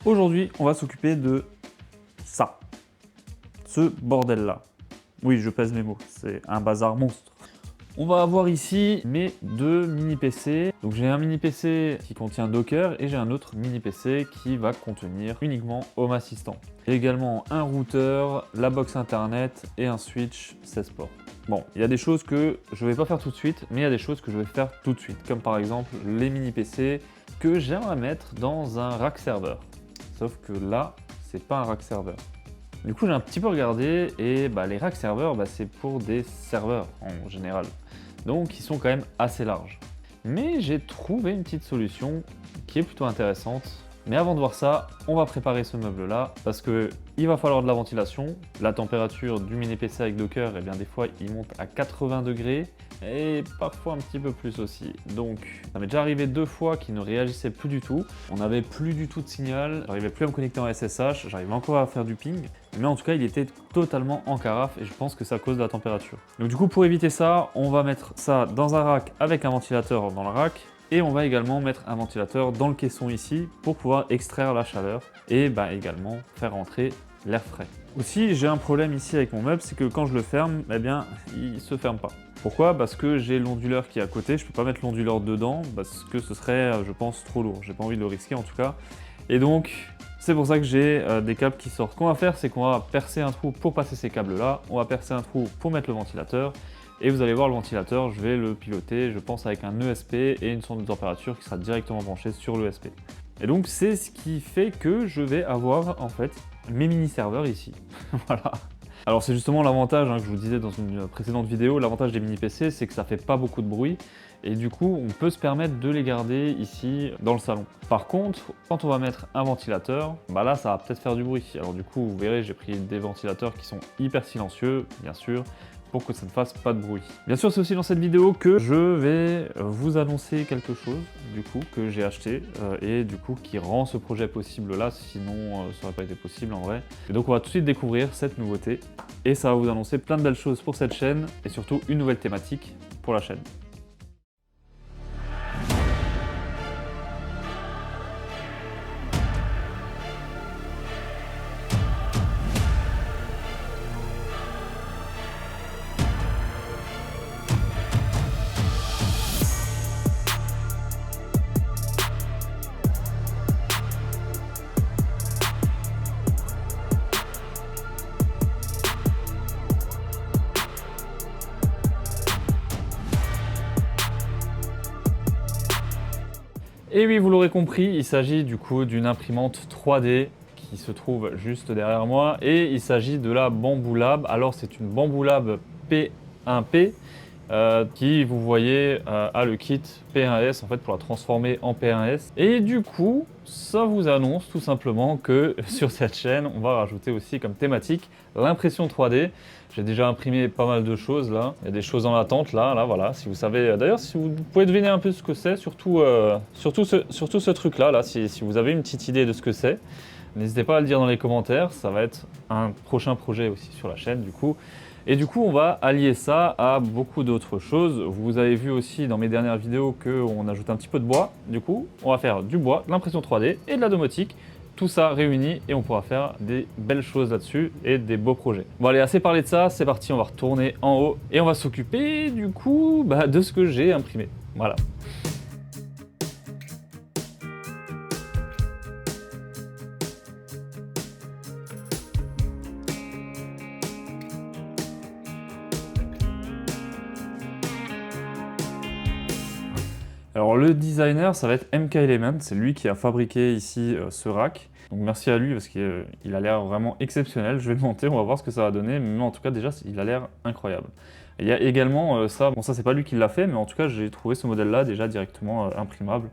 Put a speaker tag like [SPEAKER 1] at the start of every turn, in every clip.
[SPEAKER 1] Aujourd'hui, on va s'occuper de ça. Ce bordel-là. Oui, je pèse mes mots, c'est un bazar monstre. On va avoir ici mes deux mini PC. Donc j'ai un mini PC qui contient Docker et j'ai un autre mini PC qui va contenir uniquement Home Assistant. J'ai également un routeur, la box internet et un switch 16 ports. Bon, il y a des choses que je ne vais pas faire tout de suite, mais il y a des choses que je vais faire tout de suite. Comme par exemple les mini PC que j'aimerais mettre dans un rack serveur. Sauf que là, c'est pas un rack serveur. Du coup, j'ai un petit peu regardé et les racks serveurs, c'est pour des serveurs en général. Donc, ils sont quand même assez larges. Mais j'ai trouvé une petite solution qui est plutôt intéressante. Mais avant de voir ça, on va préparer ce meuble-là parce qu'il va falloir de la ventilation. La température du mini PC avec Docker, eh bien, des fois, il monte à 80 degrés et parfois un petit peu plus aussi. Donc, ça m'est déjà arrivé 2 fois qu'il ne réagissait plus du tout. On n'avait plus du tout de signal, j'arrivais plus à me connecter en SSH, j'arrivais encore à faire du ping. Mais en tout cas, il était totalement en carafe et je pense que c'est à cause de la température. Donc du coup, pour éviter ça, on va mettre ça dans un rack avec un ventilateur dans le rack. Et on va également mettre un ventilateur dans le caisson ici pour pouvoir extraire la chaleur et également faire rentrer l'air frais. Aussi, j'ai un problème ici avec mon meuble, c'est que quand je le ferme, il se ferme pas. Pourquoi? Parce que j'ai l'onduleur qui est à côté, je peux pas mettre l'onduleur dedans parce que ce serait, je pense, trop lourd. J'ai pas envie de le risquer en tout cas. Et donc, c'est pour ça que j'ai des câbles qui sortent. Ce qu'on va faire, c'est qu'on va percer un trou pour passer ces câbles-là. On va percer un trou pour mettre le ventilateur. Et vous allez voir le ventilateur, je vais le piloter, je pense avec un ESP et une sonde de température qui sera directement branchée sur l'ESP. Et donc c'est ce qui fait que je vais avoir en fait mes mini serveurs ici. Voilà. Alors c'est justement l'avantage que je vous disais dans une précédente vidéo, l'avantage des mini PC c'est que ça fait pas beaucoup de bruit et du coup on peut se permettre de les garder ici dans le salon. Par contre, quand on va mettre un ventilateur, là ça va peut-être faire du bruit. Alors du coup vous verrez j'ai pris des ventilateurs qui sont hyper silencieux bien sûr, pour que ça ne fasse pas de bruit. Bien sûr, c'est aussi dans cette vidéo que je vais vous annoncer quelque chose, du coup, que j'ai acheté et du coup qui rend ce projet possible là, sinon ça n'aurait pas été possible en vrai. Et donc on va tout de suite découvrir cette nouveauté et ça va vous annoncer plein de belles choses pour cette chaîne et surtout une nouvelle thématique pour la chaîne. Et oui, vous l'aurez compris, il s'agit du coup d'une imprimante 3D qui se trouve juste derrière moi et il s'agit de la Bambu Lab. Alors c'est une Bambu Lab P1P qui, vous voyez, a le kit P1S en fait pour la transformer en P1S. Et du coup, ça vous annonce tout simplement que sur cette chaîne, on va rajouter aussi comme thématique l'impression 3D. J'ai déjà imprimé pas mal de choses là, il y a des choses en attente là voilà, si vous savez, d'ailleurs si vous pouvez deviner un peu ce que c'est, surtout ce truc là, si vous avez une petite idée de ce que c'est, n'hésitez pas à le dire dans les commentaires, ça va être un prochain projet aussi sur la chaîne du coup. Et du coup, on va allier ça à beaucoup d'autres choses. Vous avez vu aussi dans mes dernières vidéos qu'on ajoute un petit peu de bois. Du coup, on va faire du bois, de l'impression 3D et de la domotique. Tout ça réuni et on pourra faire des belles choses là-dessus et des beaux projets. Bon allez, assez parlé de ça, c'est parti, on va retourner en haut et on va s'occuper du coup de ce que j'ai imprimé. Voilà. Alors le designer, ça va être MK Element, c'est lui qui a fabriqué ici ce rack. Donc merci à lui parce qu'il a l'air vraiment exceptionnel. Je vais le monter, on va voir ce que ça va donner, mais en tout cas déjà il a l'air incroyable. Et il y a également ça, bon ça c'est pas lui qui l'a fait, mais en tout cas j'ai trouvé ce modèle là déjà directement imprimable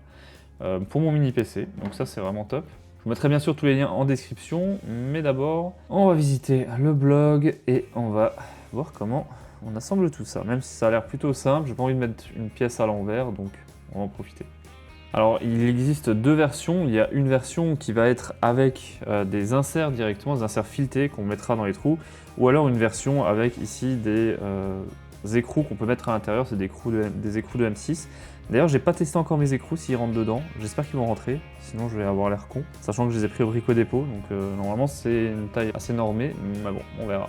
[SPEAKER 1] pour mon mini PC, donc ça c'est vraiment top. Je vous mettrai bien sûr tous les liens en description, mais d'abord on va visiter le blog et on va voir comment on assemble tout ça. Même si ça a l'air plutôt simple, j'ai pas envie de mettre une pièce à l'envers, donc on va en profiter. Alors il existe deux versions, il y a une version qui va être avec des inserts directement, des inserts filetés qu'on mettra dans les trous, ou alors une version avec ici des écrous qu'on peut mettre à l'intérieur, c'est des écrous de M6. D'ailleurs, j'ai pas testé encore mes écrous s'ils rentrent dedans. J'espère qu'ils vont rentrer, sinon je vais avoir l'air con. Sachant que je les ai pris au Brico Dépôt, donc normalement c'est une taille assez normée, mais bon, on verra.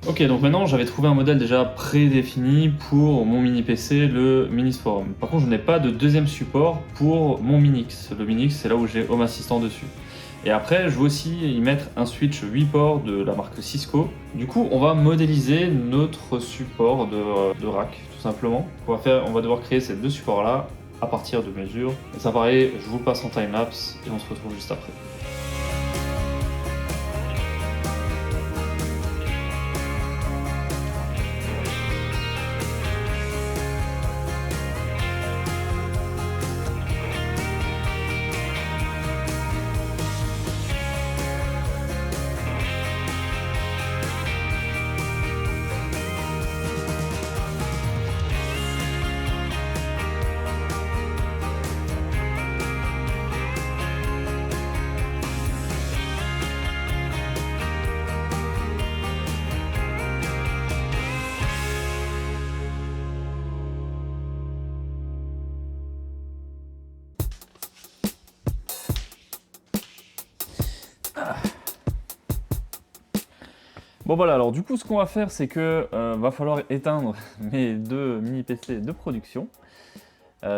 [SPEAKER 1] Ok, donc maintenant j'avais trouvé un modèle déjà prédéfini pour mon mini PC, le Minix Forum. Par contre, je n'ai pas de deuxième support pour mon Minix. Le Minix, c'est là où j'ai Home Assistant dessus. Et après, je veux aussi y mettre un switch 8 ports de la marque Cisco. Du coup, on va modéliser notre support de rack, tout simplement. On va devoir créer ces deux supports-là à partir de mesures. Et ça pareil, je vous le passe en timelapse et on se retrouve juste après. Bon voilà, alors du coup ce qu'on va faire c'est que va falloir éteindre mes deux mini PC de production.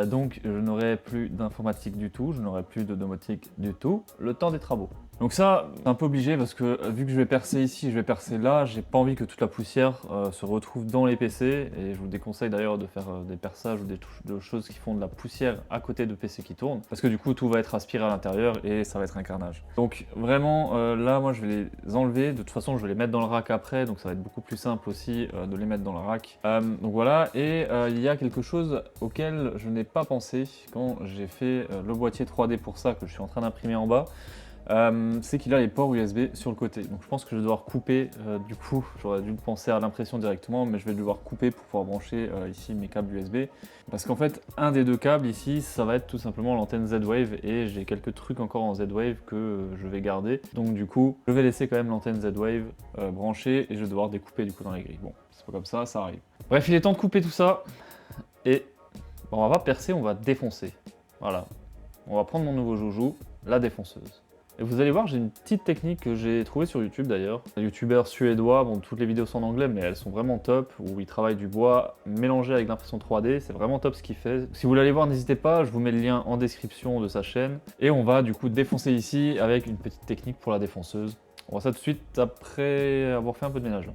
[SPEAKER 1] Donc je n'aurai plus d'informatique du tout, je n'aurai plus de domotique du tout, le temps des travaux. Donc ça, c'est un peu obligé parce que vu que je vais percer ici, je vais percer là, j'ai pas envie que toute la poussière se retrouve dans les PC, et je vous déconseille d'ailleurs de faire des perçages ou des choses qui font de la poussière à côté de PC qui tournent, parce que du coup tout va être aspiré à l'intérieur et ça va être un carnage. Donc vraiment là moi je vais les enlever, de toute façon je vais les mettre dans le rack après, donc ça va être beaucoup plus simple aussi de les mettre dans le rack. Donc voilà, et il y a quelque chose auquel je n'ai pas pensé quand j'ai fait le boîtier 3D pour ça, que je suis en train d'imprimer en bas. C'est qu'il a les ports USB sur le côté, donc je pense que je vais devoir couper, du coup j'aurais dû penser à l'impression directement, mais je vais devoir couper pour pouvoir brancher ici mes câbles USB, parce qu'en fait un des deux câbles ici ça va être tout simplement l'antenne Z-Wave, et j'ai quelques trucs encore en Z-Wave que je vais garder, donc du coup je vais laisser quand même l'antenne Z-Wave branchée, et je vais devoir découper du coup dans les grilles. Bon, c'est pas comme ça arrive. Bref, il est temps de couper tout ça, et bon, on va pas percer, on va défoncer. Voilà, on va prendre mon nouveau joujou, la défonceuse. Et vous allez voir, j'ai une petite technique que j'ai trouvée sur YouTube d'ailleurs. Un youtubeur suédois, bon toutes les vidéos sont en anglais mais elles sont vraiment top, où il travaille du bois mélangé avec l'impression 3D, c'est vraiment top ce qu'il fait. Si vous voulez aller voir, n'hésitez pas, je vous mets le lien en description de sa chaîne. Et on va du coup défoncer ici avec une petite technique pour la défonceuse. On voit ça tout de suite après avoir fait un peu de ménage.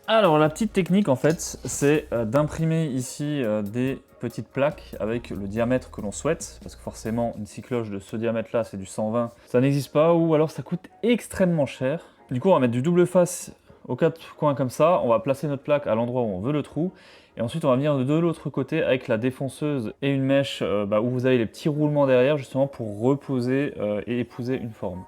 [SPEAKER 1] Alors la petite technique en fait, c'est d'imprimer ici des petites plaques avec le diamètre que l'on souhaite, parce que forcément une scie cloche de ce diamètre là c'est du 120, ça n'existe pas, ou alors ça coûte extrêmement cher. Du coup on va mettre du double face aux quatre coins comme ça, on va placer notre plaque à l'endroit où on veut le trou, et ensuite on va venir de l'autre côté avec la défonceuse et une mèche où vous avez les petits roulements derrière justement pour reposer et épouser une forme.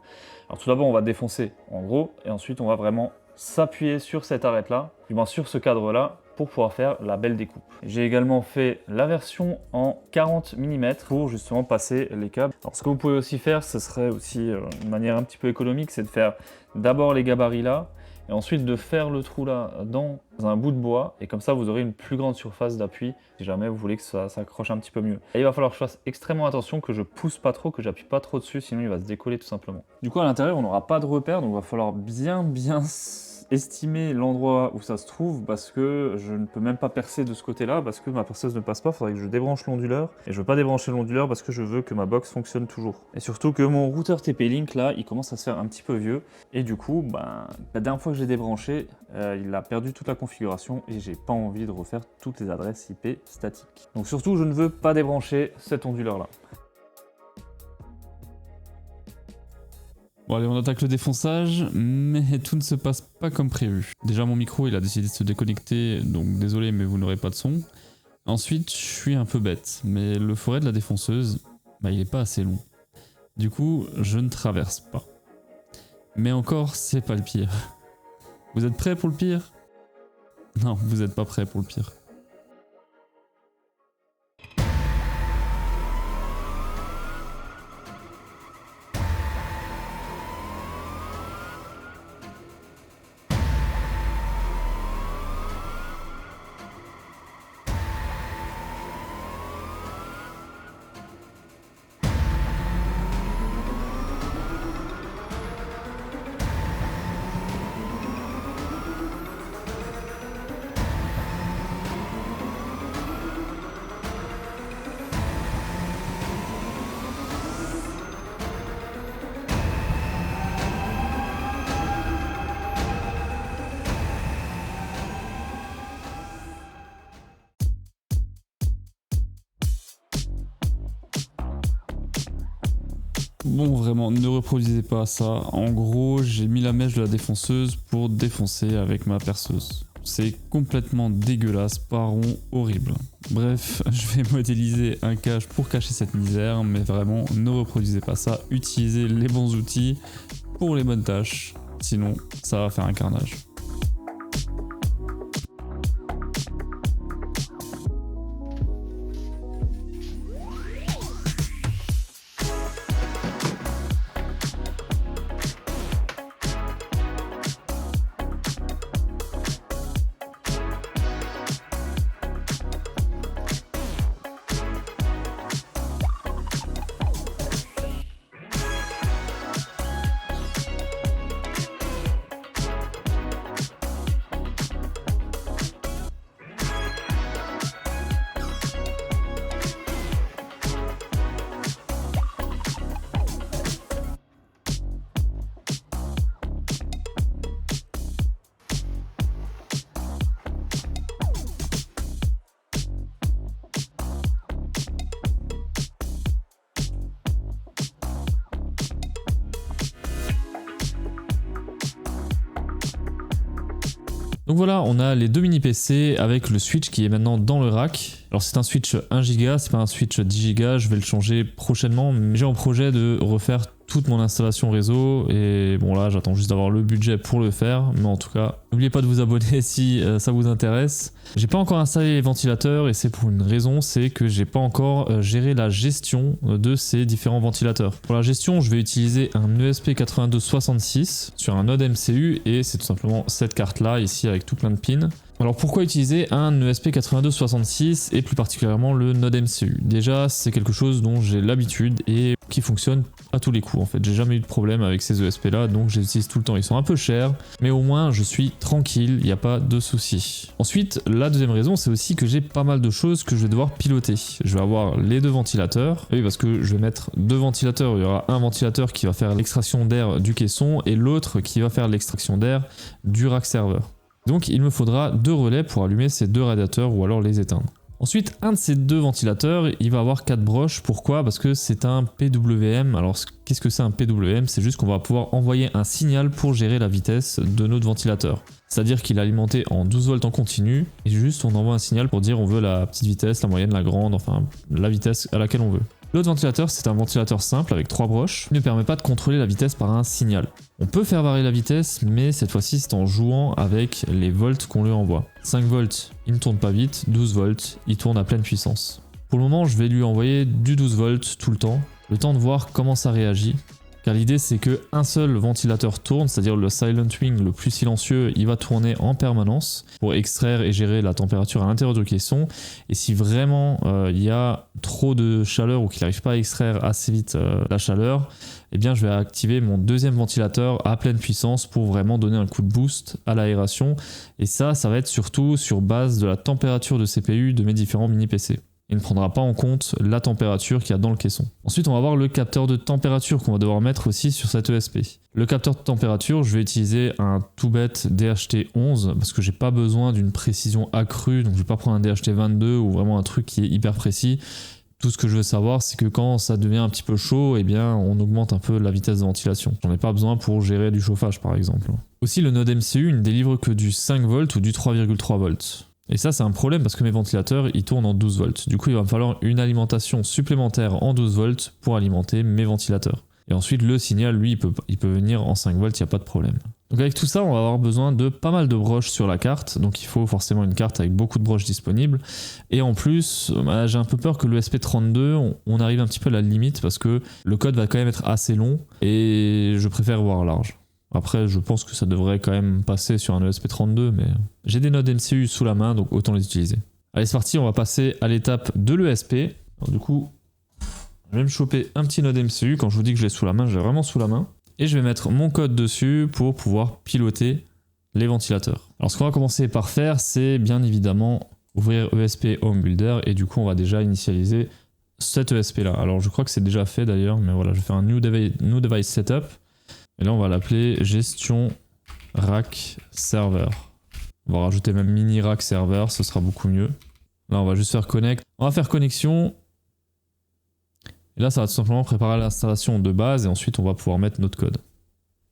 [SPEAKER 1] Alors tout d'abord on va défoncer en gros, et ensuite on va vraiment s'appuyer sur cette arête là, du moins sur ce cadre là, pour pouvoir faire la belle découpe. J'ai également fait la version en 40 mm pour justement passer les câbles. Alors ce que vous pouvez aussi faire, ce serait aussi une manière un petit peu économique, c'est de faire d'abord les gabarits là, et ensuite de faire le trou là dans un bout de bois, et comme ça vous aurez une plus grande surface d'appui si jamais vous voulez que ça s'accroche un petit peu mieux. Et il va falloir que je fasse extrêmement attention, que je pousse pas trop, que j'appuie pas trop dessus, sinon il va se décoller tout simplement. Du coup à l'intérieur on n'aura pas de repère, donc il va falloir bien estimer l'endroit où ça se trouve, parce que je ne peux même pas percer de ce côté-là parce que ma perceuse ne passe pas. Il faudrait que je débranche l'onduleur, et je veux pas débrancher l'onduleur parce que je veux que ma box fonctionne toujours. Et surtout que mon routeur TP-Link là, il commence à se faire un petit peu vieux, et du coup, la dernière fois que j'ai débranché, il a perdu toute la configuration et j'ai pas envie de refaire toutes les adresses IP statiques. Donc surtout, je ne veux pas débrancher cet onduleur là.
[SPEAKER 2] Bon allez, on attaque le défonçage, mais tout ne se passe pas comme prévu. Déjà mon micro il a décidé de se déconnecter, donc désolé mais vous n'aurez pas de son. Ensuite je suis un peu bête, mais le forêt de la défonceuse, il est pas assez long. Du coup je ne traverse pas. Mais encore c'est pas le pire. Vous êtes prêts pour le pire? Non, vous n'êtes pas prêts pour le pire. Bon vraiment, ne reproduisez pas ça. En gros, j'ai mis la mèche de la défonceuse pour défoncer avec ma perceuse. C'est complètement dégueulasse, pas rond, horrible. Bref, je vais modéliser un cache pour cacher cette misère, mais vraiment, ne reproduisez pas ça. Utilisez les bons outils pour les bonnes tâches, sinon ça va faire un carnage. Donc voilà, on a les deux mini PC avec le switch qui est maintenant dans le rack. Alors c'est un switch 1 Go, c'est pas un switch 10 Go, je vais le changer prochainement, mais j'ai en projet de refaire toute mon installation réseau, et bon là j'attends juste d'avoir le budget pour le faire, mais en tout cas n'oubliez pas de vous abonner si ça vous intéresse. J'ai pas encore installé les ventilateurs, et c'est pour une raison, c'est que j'ai pas encore géré la gestion de ces différents ventilateurs. Pour la gestion, je vais utiliser un ESP8266 sur un node MCU, et c'est tout simplement cette carte là ici avec tout plein de pins. Alors pourquoi utiliser un ESP8266 et plus particulièrement le node MCU? Déjà c'est quelque chose dont j'ai l'habitude et qui fonctionne à tous les coups en fait. J'ai jamais eu de problème avec ces ESP là, donc je les utilise tout le temps. Ils sont un peu chers, mais au moins je suis tranquille, il n'y a pas de souci. Ensuite, la deuxième raison, c'est aussi que j'ai pas mal de choses que je vais devoir piloter. Je vais avoir les deux ventilateurs, oui parce que je vais mettre deux ventilateurs. Il y aura un ventilateur qui va faire l'extraction d'air du caisson et l'autre qui va faire l'extraction d'air du rack serveur. Donc il me faudra deux relais pour allumer ces deux radiateurs ou alors les éteindre. Ensuite, un de ces deux ventilateurs, il va avoir 4 broches. Pourquoi? Parce que c'est un PWM. Alors qu'est-ce que c'est un PWM? C'est juste qu'on va pouvoir envoyer un signal pour gérer la vitesse de notre ventilateur. C'est-à-dire qu'il est alimenté en 12 volts en continu, et juste on envoie un signal pour dire on veut la petite vitesse, la moyenne, la grande, enfin la vitesse à laquelle on veut. L'autre ventilateur, c'est un ventilateur simple avec 3 broches. Il ne permet pas de contrôler la vitesse par un signal. On peut faire varier la vitesse, mais cette fois-ci, c'est en jouant avec les volts qu'on lui envoie. 5 volts, il ne tourne pas vite. 12 volts, il tourne à pleine puissance. Pour le moment, je vais lui envoyer du 12 volts tout le temps de voir comment ça réagit. Car l'idée, c'est qu'un seul ventilateur tourne, c'est-à-dire le Silent Wing le plus silencieux, il va tourner en permanence pour extraire et gérer la température à l'intérieur du caisson. Et si vraiment il y a trop de chaleur ou qu'il n'arrive pas à extraire assez vite la chaleur, eh bien je vais activer mon deuxième ventilateur à pleine puissance pour vraiment donner un coup de boost à l'aération. Et ça va être surtout sur base de la température de CPU de mes différents mini-PC. Il ne prendra pas en compte la température qu'il y a dans le caisson. Ensuite, on va voir le capteur de température qu'on va devoir mettre aussi sur cette ESP. Le capteur de température, je vais utiliser un tout bête DHT11 parce que j'ai pas besoin d'une précision accrue, donc je vais pas prendre un DHT22 ou vraiment un truc qui est hyper précis. Tout ce que je veux savoir, c'est que quand ça devient un petit peu chaud, eh bien, on augmente un peu la vitesse de ventilation. J'en ai pas besoin pour gérer du chauffage, par exemple. Aussi, le node MCU, il ne délivre que du 5 volts ou du 3,3 volts. Et ça, c'est un problème parce que mes ventilateurs, ils tournent en 12 volts. Du coup, il va me falloir une alimentation supplémentaire en 12 volts pour alimenter mes ventilateurs. Et ensuite, le signal, lui, il peut venir en 5 volts, il n'y a pas de problème. Donc avec tout ça, on va avoir besoin de pas mal de broches sur la carte. Donc il faut forcément une carte avec beaucoup de broches disponibles. Et en plus, j'ai un peu peur que le SP32, on arrive un petit peu à la limite parce que le code va quand même être assez long et je préfère voir large. Après, je pense que ça devrait quand même passer sur un ESP32, mais j'ai des nodes MCU sous la main, donc autant les utiliser. Allez, c'est parti, on va passer à l'étape de l'ESP. Alors du coup, je vais me choper un petit node MCU. Quand je vous dis que je l'ai sous la main, je l'ai vraiment sous la main. Et je vais mettre mon code dessus pour pouvoir piloter les ventilateurs. Alors ce qu'on va commencer par faire, c'est bien évidemment ouvrir ESP Home Builder, et du coup, on va déjà initialiser cet ESP là. Alors je crois que c'est déjà fait d'ailleurs, mais voilà, je vais faire un New Device Setup. Et là, on va l'appeler gestion rack server. On va rajouter même mini rack server, ce sera beaucoup mieux. Là, on va juste faire connect. On va faire connexion. Et là, ça va tout simplement préparer l'installation de base et ensuite, on va pouvoir mettre notre code.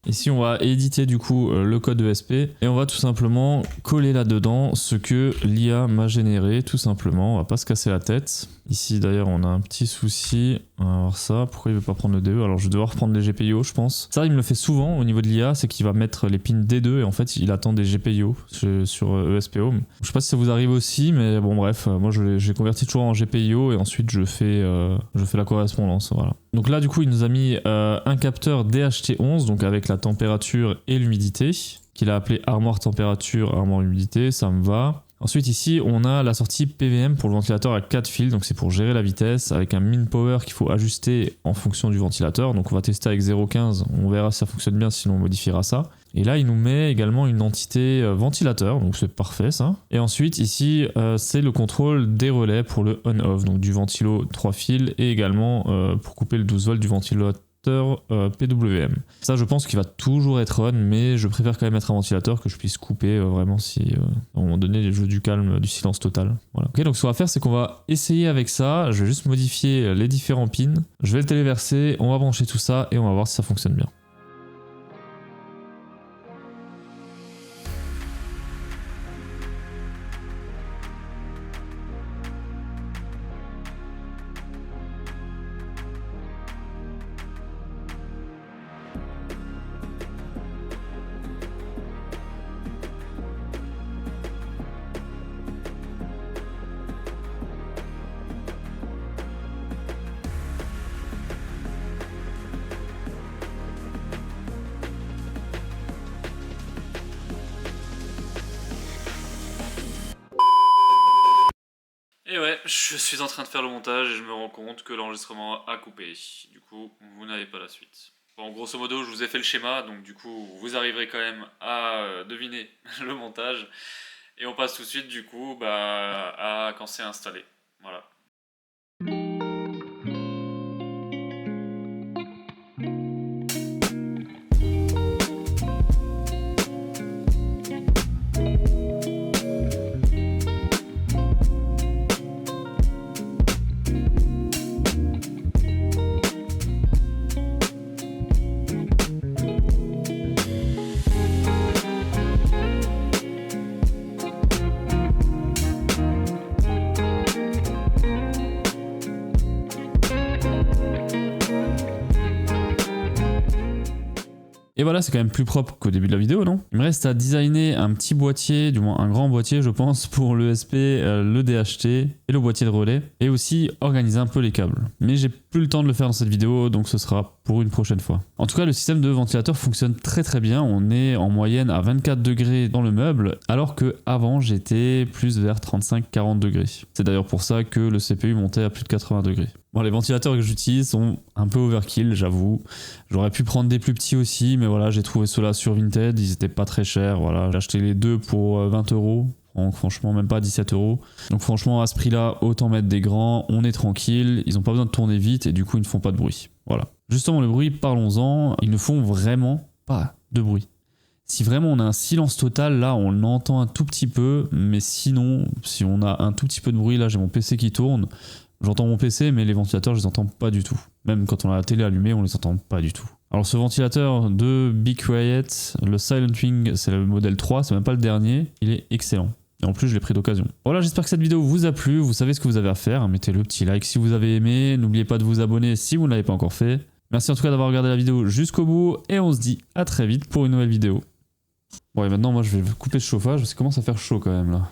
[SPEAKER 2] Ici, on va éditer du coup le code ESP et on va tout simplement coller là-dedans ce que l'IA m'a généré, tout simplement. On va pas se casser la tête. Ici, d'ailleurs, on a un petit souci. On va voir ça. Pourquoi il veut pas prendre le DE? Alors, je vais devoir prendre les GPIO, je pense. Ça, il me le fait souvent au niveau de l'IA, c'est qu'il va mettre les pins D2 et en fait, il attend des GPIO sur ESP Home. Je sais pas si ça vous arrive aussi, mais bon, bref, moi, j'ai converti toujours en GPIO et ensuite, je fais la correspondance. Voilà. Donc là, du coup, il nous a mis un capteur DHT11, donc avec la température et l'humidité, qu'il a appelé armoire température, armoire humidité, ça me va. Ensuite ici on a la sortie PWM pour le ventilateur à 4 fils, donc c'est pour gérer la vitesse avec un min power qu'il faut ajuster en fonction du ventilateur. Donc on va tester avec 0.15, on verra si ça fonctionne bien, sinon on modifiera ça. Et là il nous met également une entité ventilateur, donc c'est parfait ça. Et ensuite ici c'est le contrôle des relais pour le on-off, donc du ventilo 3 fils et également pour couper le 12 volts du ventilateur PWM. Ça je pense qu'il va toujours être on, mais je préfère quand même mettre un ventilateur que je puisse couper vraiment si à un moment donné je veux du calme, du silence total. Voilà. Ok, donc ce qu'on va faire c'est qu'on va essayer avec ça. Je vais juste modifier les différents pins, je vais le téléverser, on va brancher tout ça et on va voir si ça fonctionne bien. Et ouais, je suis en train de faire le montage et je me rends compte que l'enregistrement a coupé. Du coup, vous n'avez pas la suite. Bon, grosso modo, je vous ai fait le schéma, donc du coup, vous arriverez quand même à deviner le montage. Et on passe tout de suite, du coup, à quand c'est installé. Voilà. Et voilà, c'est quand même plus propre qu'au début de la vidéo, non? Il me reste à designer un petit boîtier, du moins un grand boîtier je pense, pour l'ESP, le DHT et le boîtier de relais, et aussi organiser un peu les câbles. Mais j'ai plus le temps de le faire dans cette vidéo, donc ce sera pour une prochaine fois. En tout cas, le système de ventilateur fonctionne très bien, on est en moyenne à 24 degrés dans le meuble, alors que avant j'étais plus vers 35-40 degrés. C'est d'ailleurs pour ça que le CPU montait à plus de 80 degrés. Bon, les ventilateurs que j'utilise sont un peu overkill, j'avoue. J'aurais pu prendre des plus petits aussi, mais voilà, j'ai trouvé ceux-là sur Vinted, ils étaient pas très chers. Voilà, j'ai acheté les deux pour 20 €. Donc franchement, même pas 17 €. Donc franchement, à ce prix-là, autant mettre des grands, on est tranquille, ils n'ont pas besoin de tourner vite et du coup, ils ne font pas de bruit. Voilà. Justement, le bruit, parlons-en, ils ne font vraiment pas de bruit. Si vraiment on a un silence total, là on entend un tout petit peu, mais sinon, si on a un tout petit peu de bruit, là j'ai mon PC qui tourne, j'entends mon PC, mais les ventilateurs, je les entends pas du tout. Même quand on a la télé allumée, on les entend pas du tout. Alors ce ventilateur de Be Quiet, le Silent Wing, c'est le modèle 3, c'est même pas le dernier, il est excellent. Et en plus, je l'ai pris d'occasion. Voilà, j'espère que cette vidéo vous a plu, vous savez ce que vous avez à faire, mettez le petit like si vous avez aimé, n'oubliez pas de vous abonner si vous ne l'avez pas encore fait. Merci en tout cas d'avoir regardé la vidéo jusqu'au bout, et on se dit à très vite pour une nouvelle vidéo. Bon et maintenant moi je vais couper le chauffage parce qu'il commence à faire chaud quand même là.